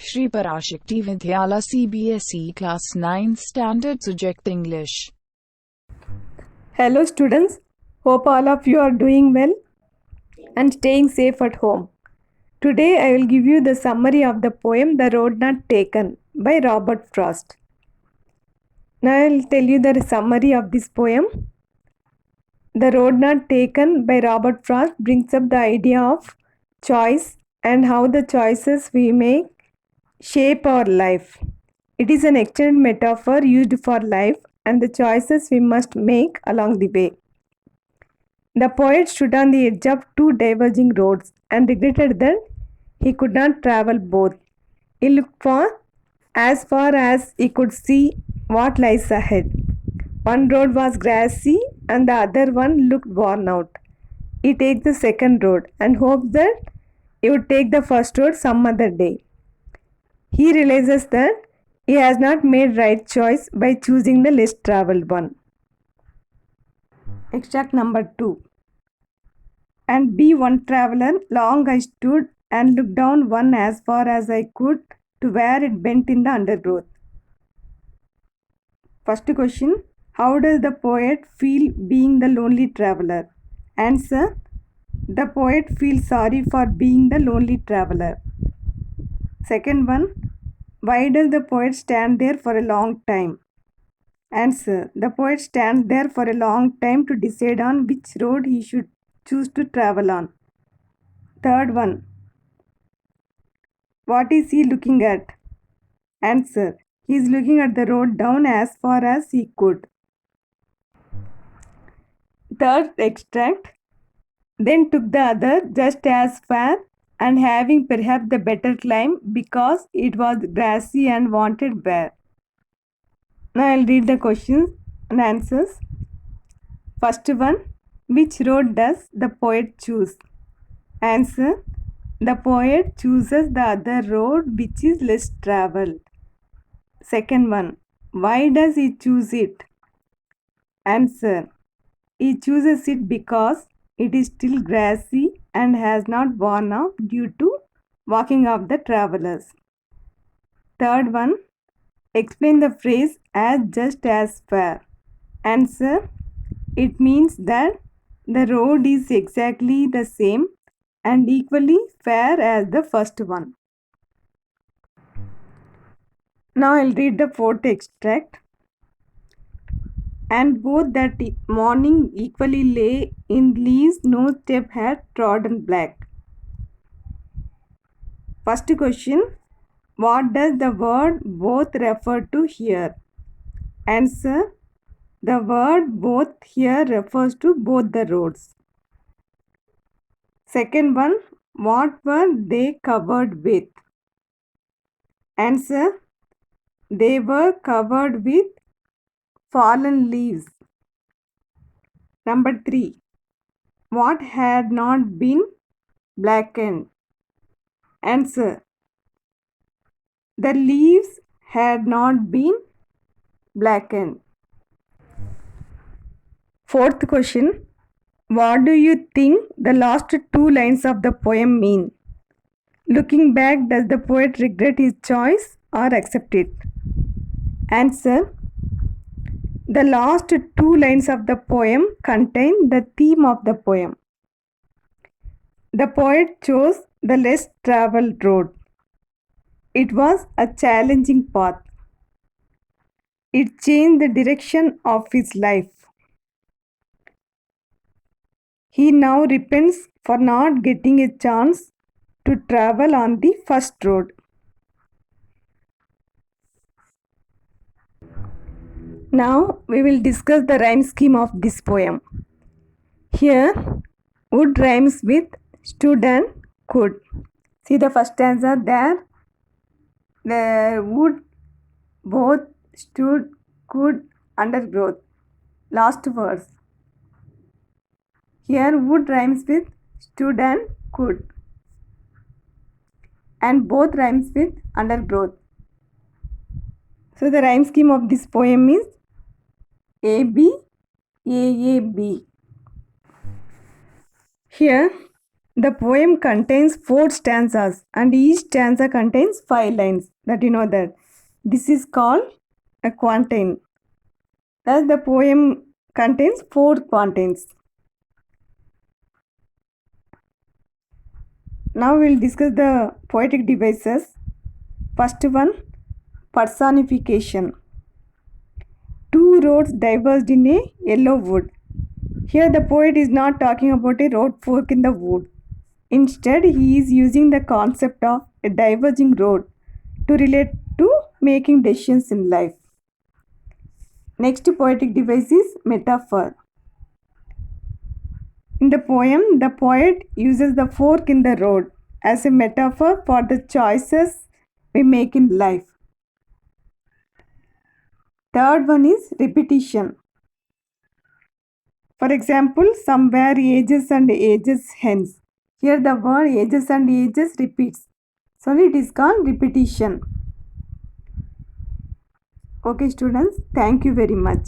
Shri Parashakti Vidyala CBSE Class 9 Standard Subject English. Hello students, hope all of you are doing well and staying safe at home. Today I will give you the summary of the poem The Road Not Taken by Robert Frost. Now I will tell you the summary of this poem. The Road Not Taken by Robert Frost brings up the idea of choice and how the choices we make shape our life. It is an excellent metaphor used for life and the choices we must make along the way. The poet stood on the edge of two diverging roads and regretted that he could not travel both. He looked for as far as he could see what lies ahead. One road was grassy and the other one looked worn out. He takes the second road and hopes that he would take the first road some other day. He realizes that he has not made right choice by choosing the less traveled one. Extract number 2. And be one traveler, long I stood and looked down one as far as I could to where it bent in the undergrowth. First question, how does the poet feel being the lonely traveler? Answer, the poet feels sorry for being the lonely traveler. Second one, why does the poet stand there for a long time? Answer, the poet stands there for a long time to decide on which road he should choose to travel on. Third one, what is he looking at? Answer, he is looking at the road down as far as he could. Third extract, then took the other just as far and having perhaps the better climb because it was grassy and wanted wear. Now I will read the questions and answers. First one, which road does the poet choose? Answer, the poet chooses the other road which is less traveled. Second one, why does he choose it? Answer, he chooses it because it is still grassy and has not worn off due to walking of the travelers. Third one, explain the phrase as just as fair. Answer, it means that the road is exactly the same and equally fair as the first one. Now I'll read the fourth extract. And both that morning equally lay in leaves no step had trodden black. First question, what does the word both refer to here? Answer, the word both here refers to both the roads. Second one, what were they covered with? Answer, they were covered with fallen leaves. Number 3, what had not been blackened? Answer, the leaves had not been blackened. Fourth question, what do you think the last two lines of the poem mean? Looking back, does the poet regret his choice or accept it? Answer, the last two lines of the poem contain the theme of the poem. The poet chose the less traveled road. It was a challenging path. It changed the direction of his life. He now repents for not getting a chance to travel on the first road. Now we will discuss the rhyme scheme of this poem. Here, would rhymes with stood and could. See the first stanza there. The would, both, stood, could, undergrowth. Last verse. Here would rhymes with stood and could. And both rhymes with undergrowth. So the rhyme scheme of this poem is AB, AAB. Here The poem contains 4 stanzas and each stanza contains 5 lines. That you know that. This is called a quatrain. Thus the poem contains 4 quatrains. Now we will discuss the poetic devices. First one, personification. 2 roads diverged in a yellow wood. Here the poet is not talking about a road fork in the wood. Instead, he is using the concept of a diverging road to relate to making decisions in life. Next poetic device is metaphor. In the poem, the poet uses the fork in the road as a metaphor for the choices we make in life. Third one is repetition. For example, somewhere ages and ages hence. Here the word ages and ages repeats. So it is called repetition. Okay students, thank you very much.